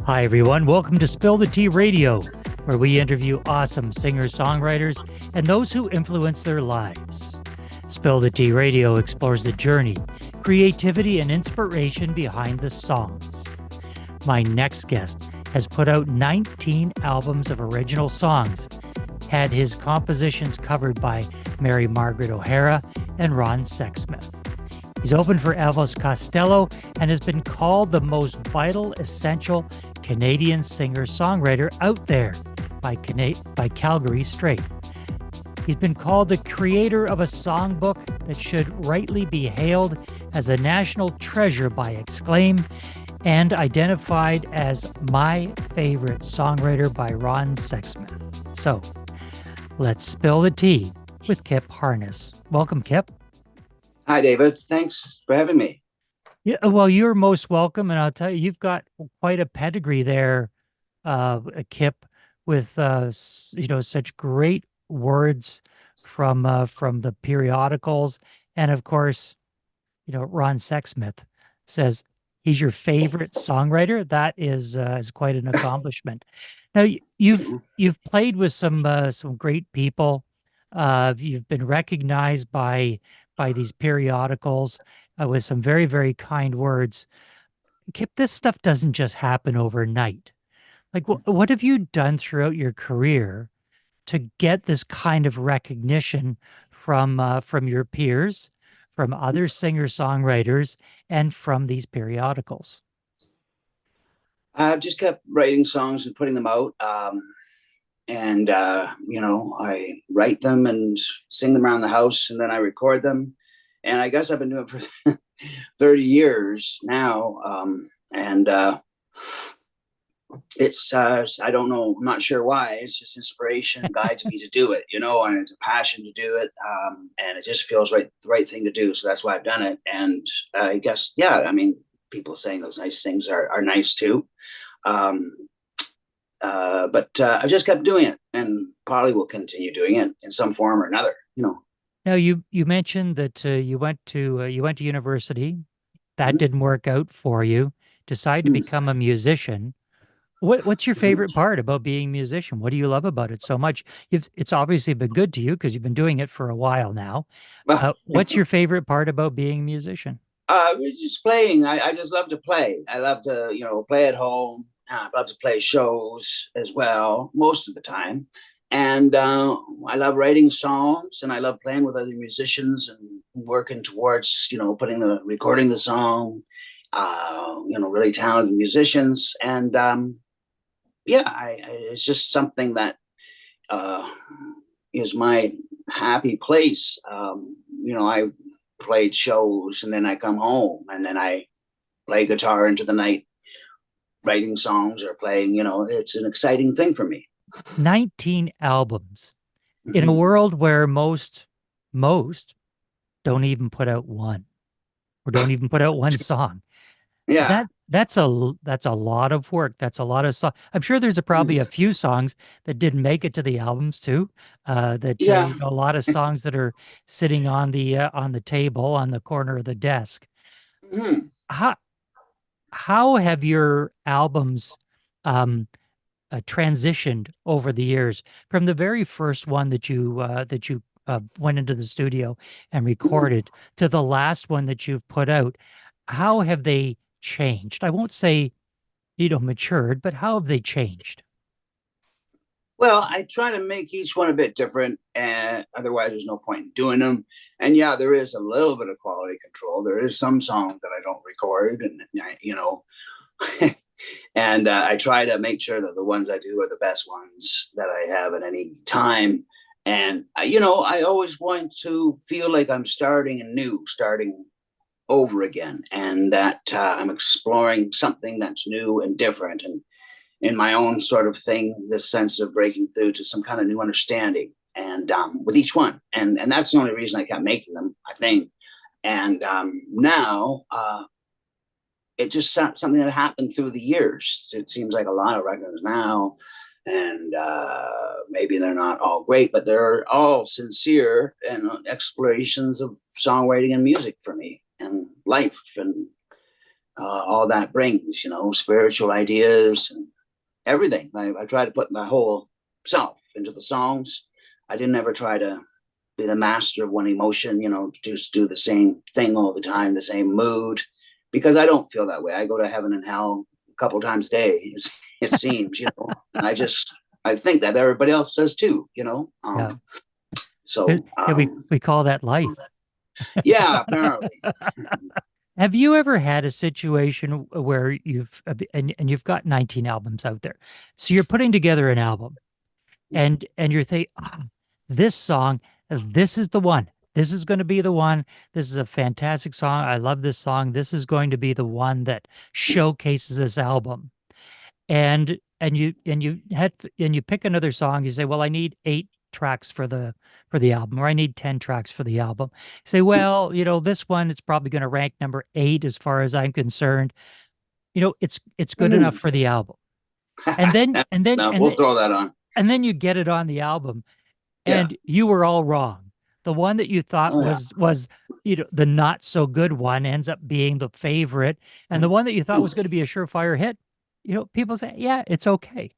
Hi, everyone. Welcome to Spill the Tea Radio, where we interview awesome singer-songwriters and those who influence their lives. Spill the Tea Radio explores the journey, creativity, and inspiration behind the songs. My next guest has put out 19 albums of original songs, had his compositions covered by Mary Margaret O'Hara and Ron Sexsmith. He's opened for Elvis Costello and has been called the most vital, essential Canadian singer-songwriter out there by Calgary Straight. He's been called the creator of a songbook that should rightly be hailed as a national treasure by Exclaim and identified as my favorite songwriter by Ron Sexsmith. So, let's spill the tea with Kyp Harness. Welcome, Kyp. Hi, David. Thanks for having me. Yeah, well, you're most welcome, and I'll tell you, you've got quite a pedigree there, Kyp, with such great words from the periodicals, and of course, Ron Sexsmith says he's your favorite songwriter. That is quite an accomplishment. Now, you've played with some great people. You've been recognized by these periodicals with some very, very kind words. Kyp, this stuff doesn't just happen overnight. Like, what have you done throughout your career to get this kind of recognition from your peers, from other singer-songwriters, and from these periodicals? I've just kept writing songs and putting them out. I write them and sing them around the house, and then I record them. And I guess I've been doing it for 30 years now. It's, I don't know, I'm not sure why. It's just inspiration guides me to do it, and it's a passion to do it. And it just feels the right thing to do. So that's why I've done it. And I guess, people saying those nice things are nice too. But I've just kept doing it, and probably will continue doing it in some form or another. Now, you mentioned that you went to university. That didn't work out for you. Decided to become a musician. What's your favorite part about being a musician? What do you love about it so much? It's obviously been good to you because you've been doing it for a while now. What's your favorite part about being a musician? Just playing. I just love to play. I love to, play at home. I love to play shows as well, most of the time. And I love writing songs, and I love playing with other musicians and working towards, recording the song, really talented musicians. And it's just something that is my happy place. I played shows, and then I come home, and then I play guitar into the night, writing songs or playing, it's an exciting thing for me. 19 albums in a world where most don't even put out one, or don't even put out one song. Yeah. That's a lot of work. That's a lot of songs. I'm sure there's probably a few songs that didn't make it to the albums too. A lot of songs that are sitting on the table on the corner of the desk. How have your albums transitioned over the years from the very first one that you went into the studio and recorded to the last one that you've put out? How have they changed? I won't say, matured, but how have they changed? Well, I try to make each one a bit different, and otherwise there's no point in doing them. And yeah, there is a little bit of quality control. There is some songs that I don't record, and and I try to make sure that the ones I do are the best ones that I have at any time. And I always want to feel like I'm starting over again, and that I'm exploring something that's new and different, and in my own sort of thing, this sense of breaking through to some kind of new understanding, and with each one, and that's the only reason I kept making them, I think. And now it just something that happened through the years. It seems like a lot of records now, and maybe they're not all great, but they're all sincere and explorations of songwriting and music for me, and life, and all that brings, you know, spiritual ideas and everything. I try to put my whole self into the songs. I didn't ever try to be the master of one emotion, you know, just do the same thing all the time, the same mood, because I don't feel that way. I go to heaven and hell a couple times a day, it seems, you know, and I think that everybody else does too, you know. Yeah. So Yeah, we call that life. yeah, apparently. Have you ever had a situation where and you've got 19 albums out there. So you're putting together an album and you're thinking, this song, this is the one. This is going to be the one. This is a fantastic song. I love this song. This is going to be the one that showcases this album. And you pick another song. You say, well, I need 8 tracks for the album, or I need 10 tracks for the album. You say, well, this one, it's probably going to rank number 8 as far as I'm concerned. It's good enough for the album. And then and then No, and we'll then, throw that on. and then you get it on the album, Yeah. and you were all wrong. The one that you thought was the not so good one ends up being the favorite, and the one that you thought was going to be a surefire hit, people say, yeah, it's okay.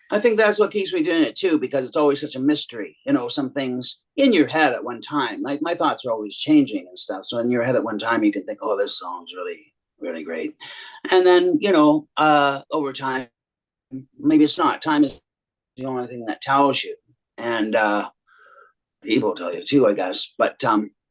I think that's what keeps me doing it too, because it's always such a mystery. You know, some things in your head at one time, like my thoughts are always changing and stuff. So in your head at one time, you can think, oh, this song's really, really great. And then, over time, maybe it's not. Time is the only thing that tells you. And people tell you too, I guess. But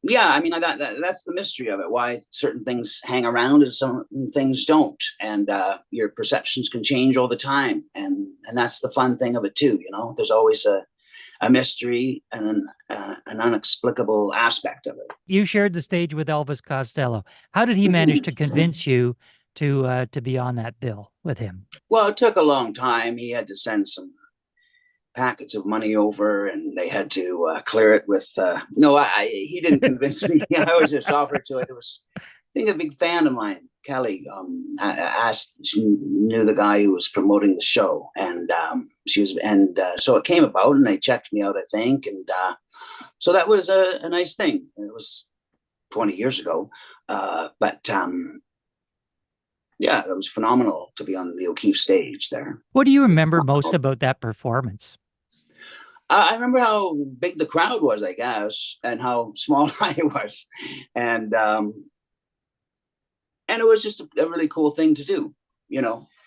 yeah, I mean, that's the mystery of it, why certain things hang around and some things don't. And your perceptions can change all the time. And that's the fun thing of it too. There's always a mystery and an inexplicable aspect of it. You shared the stage with Elvis Costello. How did he manage to convince you to be on that bill with him? Well, it took a long time. He had to send some packets of money over, and they had to clear it with. No, he didn't convince me. I was just offered to it. It was, I think, a big fan of mine, Kelly. She knew the guy who was promoting the show, and so it came about, and they checked me out, I think, and so that was a nice thing. It was 20 years ago, but. Yeah, it was phenomenal to be on the O'Keefe stage there. What do you remember most about that performance? I remember how big the crowd was, I guess, and how small I was, and it was just a really cool thing to do,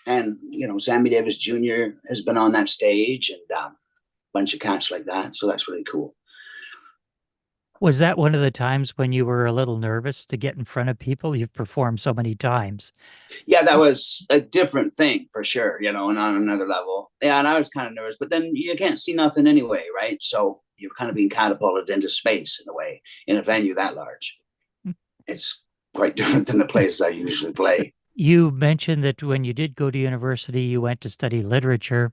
And Sammy Davis Jr. has been on that stage, and a bunch of cats like that, so that's really cool. Was that one of the times when you were a little nervous to get in front of people? You've performed so many times. Yeah, that was a different thing for sure, and on another level. Yeah, and I was kind of nervous, but then you can't see nothing anyway, right? So you're kind of being catapulted into space in a way, in a venue that large. It's quite different than the places I usually play. You mentioned that when you did go to university, you went to study literature.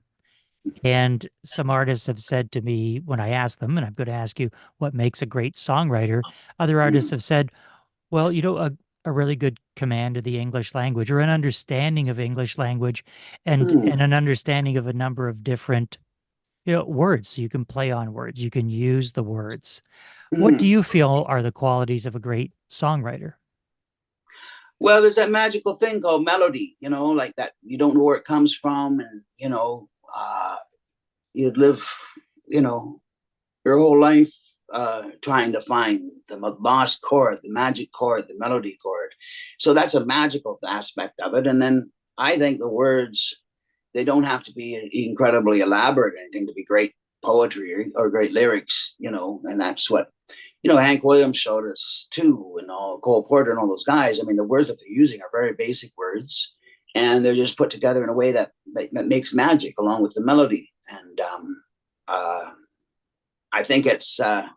And some artists have said to me when I ask them, and I'm going to ask you, what makes a great songwriter? Other artists have said, well, a really good command of the English language, or an understanding of English language, and an understanding of a number of different, words. So you can play on words. You can use the words. What do you feel are the qualities of a great songwriter? Well, there's that magical thing called melody, like that. You don't know where it comes from, and you'd live, your whole life trying to find the lost chord, the magic chord, the melody chord. So that's a magical aspect of it. And then I think the words, they don't have to be incredibly elaborate or anything to be great poetry or great lyrics, and that's what, Hank Williams showed us too, and Cole Porter and all those guys. I mean, the words that they're using are very basic words, and they're just put together in a way that makes magic along with the melody. And I think it's to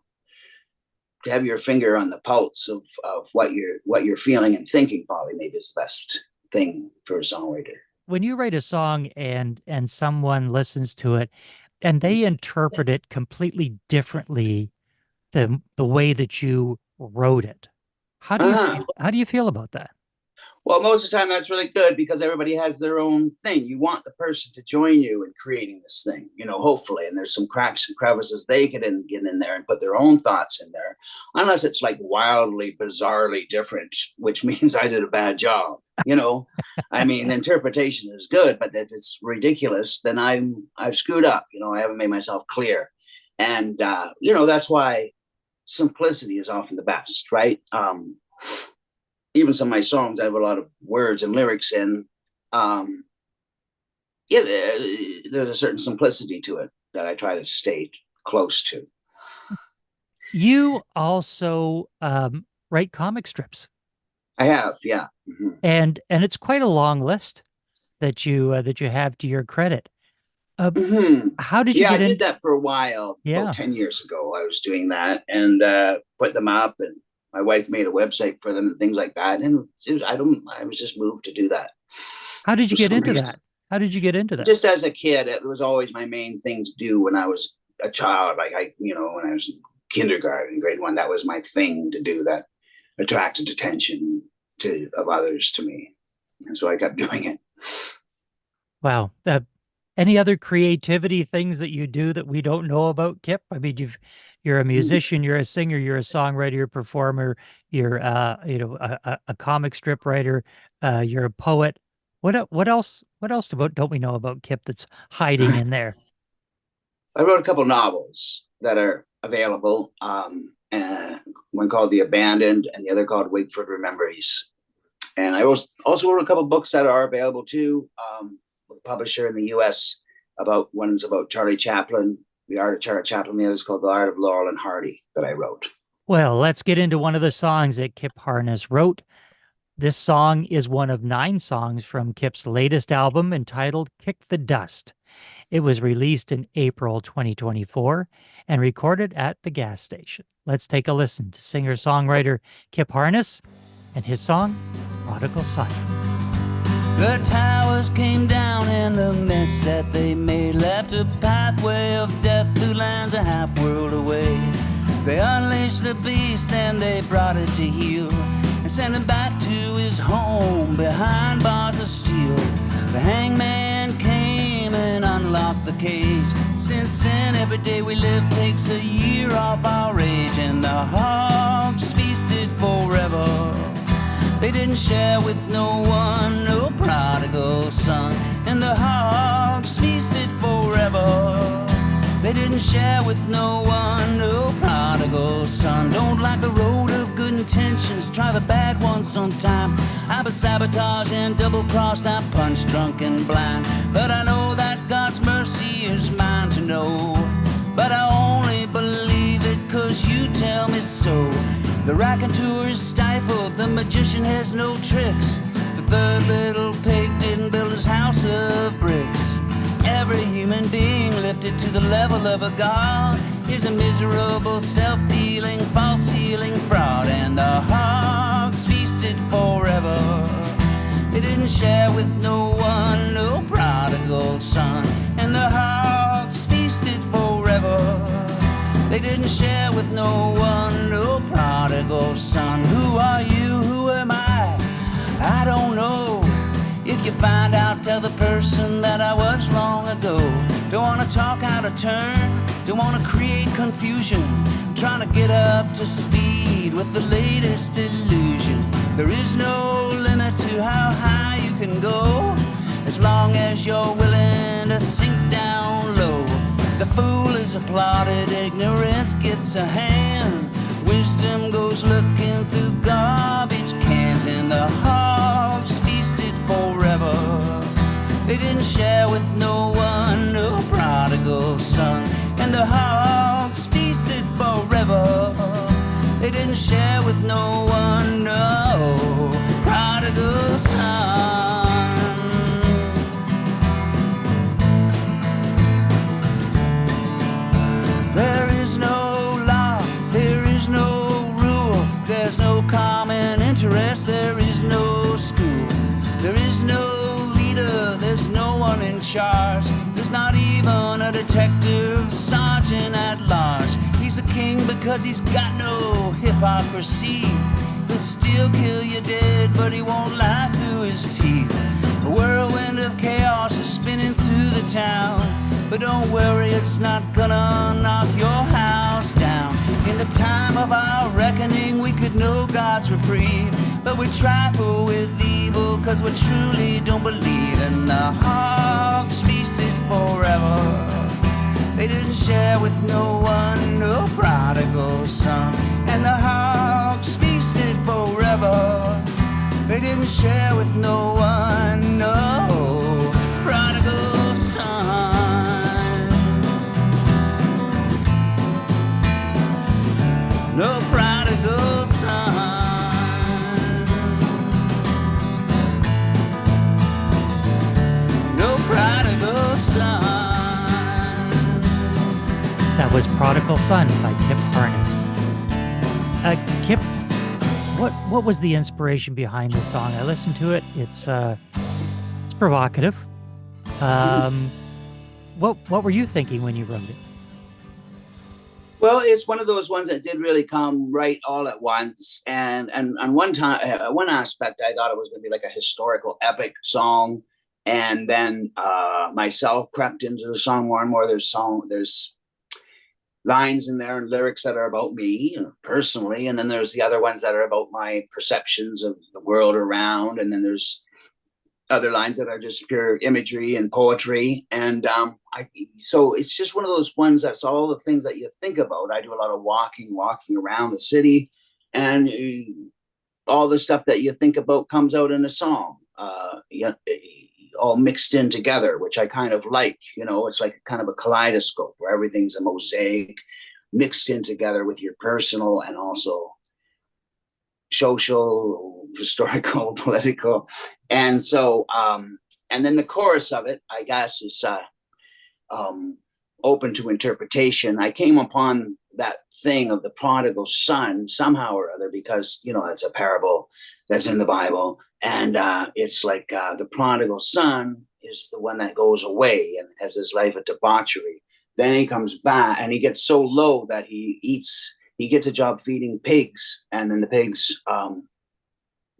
have your finger on the pulse of what you're feeling and thinking, probably maybe is the best thing for a songwriter. When you write a song and someone listens to it and they interpret it completely differently than the way that you wrote it, how do you feel about that? Well, most of the time that's really good because everybody has their own thing. You want the person to join you in creating this thing, hopefully. And there's some cracks and crevices they get in there and put their own thoughts in there, unless it's like wildly, bizarrely different, which means I did a bad job. I mean, the interpretation is good, but if it's ridiculous, then I've screwed up. I haven't made myself clear, and that's why simplicity is often the best, right? Even some of my songs, I have a lot of words and lyrics in. There's a certain simplicity to it that I try to stay close to. You also write comic strips. I have, yeah. Mm-hmm. And it's quite a long list that you have to your credit. How did you get in? I did that for a while. Yeah. About 10 years ago, I was doing that and put them up, and my wife made a website for them and things like that. And I was just moved to do that. How did you get into that? How did you get into that? Just as a kid, it was always my main thing to do when I was a child. Like when I was in kindergarten, grade 1, that was my thing to do, that attracted attention of others to me. And so I kept doing it. Wow. Any other creativity things that you do that we don't know about, Kyp? I mean, you're a musician, you're a singer, you're a songwriter, you're a performer, you're a comic strip writer, you're a poet. What else don't we know about Kyp that's hiding in there? I wrote a couple novels that are available. One called The Abandoned and the other called Wakeford Rememberies. And I also wrote a couple books that are available too, with a publisher in the US. One's about Charlie Chaplin, the art of Charlie Chaplin. The other's called The Art of Laurel and Hardy, that I wrote. Well, let's get into one of the songs that Kyp Harness wrote. This song is one of 9 songs from Kyp's latest album entitled Kick the Dust. It was released in April 2024 and recorded at the gas station. Let's take a listen to singer-songwriter Kyp Harness and his song, Prodigal Son. The towers came down and the mess that they made left a pathway of death through lands a half world away. They unleashed the beast, then they brought it to heel and sent him back to his home behind bars of steel. The hangman came and unlocked the cage. Since then, every day we live takes a year off our age, and the hogs feasted forever. They didn't share with no one, no prodigal son, and the hogs feasted forever. They didn't share with no one, no prodigal son. Don't like the road of good intentions, try the bad one sometime. I've been sabotaged and double-crossed, I punched drunk and blind. But I know that God's mercy is mine to know. But I only believe it 'cause you tell me so. The raconteur is stifled, the magician has no tricks. The third little pig didn't build his house of bricks. Every human being lifted to the level of a god is a miserable, self-dealing, false-healing fraud. And the hogs feasted forever. They didn't share with no one, no prodigal son. And the hogs feasted forever. They didn't share with no one, no prodigal son. Who are you? Who am I? I don't know. If you find out, tell the person that I was long ago. Don't wanna talk out of turn, don't wanna create confusion. I'm trying to get up to speed with the latest illusion. There is no limit to how high you can go, as long as you're willing to sink down low. The fool is applauded, ignorance gets a hand. Wisdom goes looking through garbage cans, and the hogs feasted forever. They didn't share with no one, no prodigal son. And the hogs feasted forever. They didn't share with no one, no prodigal son. There is no law, there is no rule, there's no common interest, there is no school, there is no leader, there's no one in charge, there's not even a detective sergeant at large. He's a king because he's got no hypocrisy. He'll still kill you dead, but he won't lie through his teeth. A whirlwind of chaos is spinning through the town, but don't worry, it's not gonna knock your house down. In the time of our reckoning, we could know God's reprieve, but we trifle with evil, cause we truly don't believe. And the hogs feasted forever. They didn't share with no one, no prodigal son. And the hogs feasted forever. They didn't share with no one, no prodigal son. No prodigal son. No prodigal son. That was Prodigal Son by Kyp Harness. Kyp, what was the inspiration behind this song? I listened to it. It's provocative. What were you thinking when you wrote it? Well, it's one of those ones that did really come right all at once. And one time, one aspect, I thought it was going to be like a historical epic song. And then myself crept into the song more and more. There's lines in there and lyrics that are about me personally. And then there's the other ones that are about my perceptions of the world around. And then there's other lines that are just pure imagery and poetry. And so it's just one of those ones that's all the things that you think about. I do a lot of walking around the city, and all the stuff that you think about comes out in a song, all mixed in together, which I kind of like. It's like kind of a kaleidoscope where everything's a mosaic mixed in together with your personal and also social, historical, political. And so, and then the chorus of it, I guess, is open to interpretation. I came upon that thing of the prodigal son somehow or other, because, it's a parable that's in the Bible. And it's like the prodigal son is the one that goes away and has his life of debauchery. Then he comes back and he gets so low that he gets a job feeding pigs. And then the pigs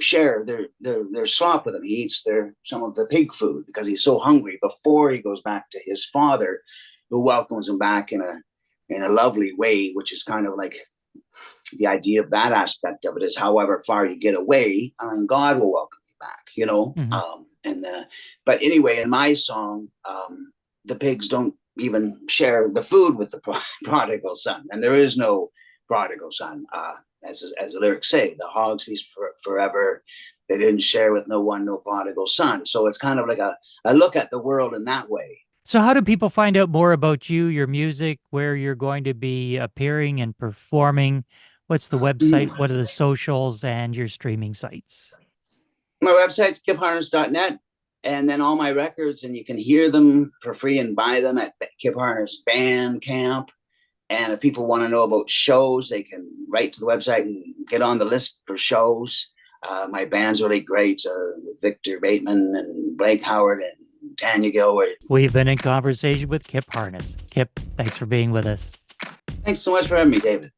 share their slop with him. He eats some of the pig food because he's so hungry before he goes back to his father, who welcomes him back in a lovely way, which is kind of like the idea of that aspect of it is however far you get away, God will welcome you back, Mm-hmm. But anyway, in my song, the pigs don't even share the food with the prodigal son. And there is no prodigal son. As the lyrics say, the hogs feast forever. They didn't share with no one, no prodigal son. So it's kind of like a look at the world in that way. So how do people find out more about you, your music, where you're going to be appearing and performing? What's the website? What are the socials and your streaming sites? My website's kypharness.net, and then all my records, and you can hear them for free and buy them at Kyp Harness Bandcamp. And if people want to know about shows, they can write to the website and get on the list for shows. My band's really great, with Victor Bateman and Blake Howard and Tanya Gilroy. We've been in conversation with Kyp Harness. Kyp, thanks for being with us. Thanks so much for having me, David.